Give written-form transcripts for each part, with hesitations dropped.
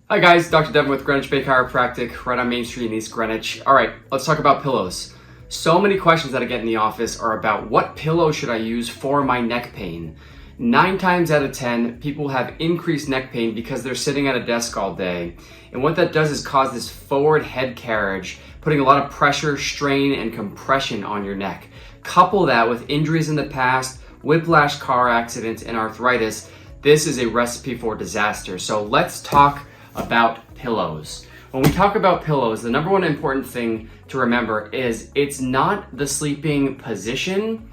Hi guys, Dr. Devin with Greenwich Bay Chiropractic, right on Main Street in East Greenwich. All right, let's talk about pillows. So many questions that I get in the office are about what pillow should I use for my neck pain. 9 times out of 10, people have increased neck pain because they're sitting at a desk all day. And what that does is cause this forward head carriage, putting a lot of pressure, strain, and compression on your neck. Couple that with injuries in the past, whiplash, car accidents, and arthritis. This is a recipe for disaster. So let's talk about pillows. When we talk about pillows, the number one important thing to remember is it's not the sleeping position,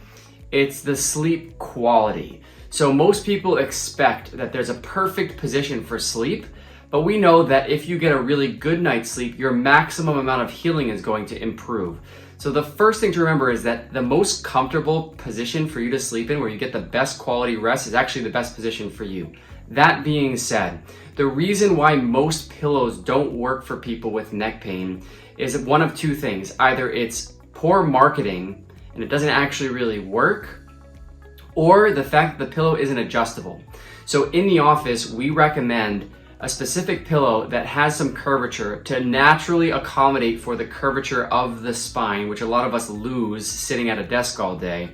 it's the sleep quality. So most people expect that there's a perfect position for sleep, but we know that if you get a really good night's sleep, your maximum amount of healing is going to improve. So the first thing to remember is that the most comfortable position for you to sleep in, where you get the best quality rest, is actually the best position for you. That being said, the reason why most pillows don't work for people with neck pain is one of two things. Either it's poor marketing and it doesn't actually really work, or the fact that the pillow isn't adjustable. So in the office, we recommend a specific pillow that has some curvature to naturally accommodate for the curvature of the spine, which a lot of us lose sitting at a desk all day.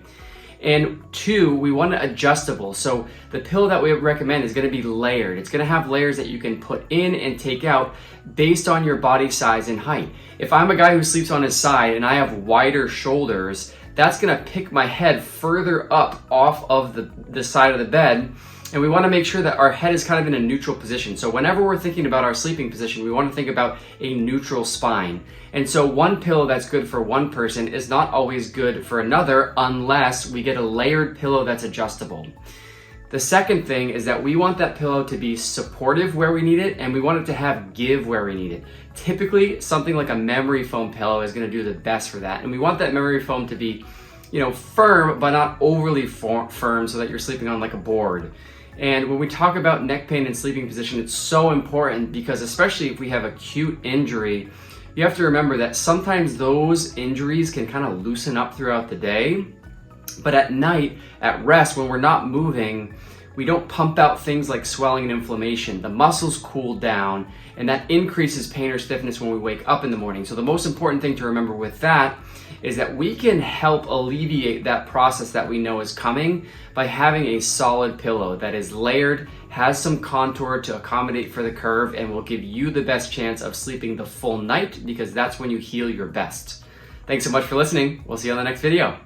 And 2, we want it adjustable. So the pillow that we recommend is going to be layered. It's going to have layers that you can put in and take out based on your body size and height. If I'm a guy who sleeps on his side and I have wider shoulders, that's going to pick my head further up off of the side of the bed. And we want to make sure that our head is kind of in a neutral position. So whenever we're thinking about our sleeping position, we want to think about a neutral spine. And so one pillow that's good for one person is not always good for another unless we get a layered pillow that's adjustable. The second thing is that we want that pillow to be supportive where we need it, and we want it to have give where we need it. Typically, something like a memory foam pillow is going to do the best for that. And we want that memory foam to be, firm, but not overly firm so that you're sleeping on like a board. And when we talk about neck pain and sleeping position, it's so important because especially if we have acute injury, you have to remember that sometimes those injuries can kind of loosen up throughout the day. But at night, at rest, when we're not moving, we don't pump out things like swelling and inflammation. The muscles cool down, and that increases pain or stiffness when we wake up in the morning. So the most important thing to remember with that is that we can help alleviate that process that we know is coming by having a solid pillow that is layered, has some contour to accommodate for the curve, and will give you the best chance of sleeping the full night because that's when you heal your best. Thanks so much for listening. We'll see you on the next video.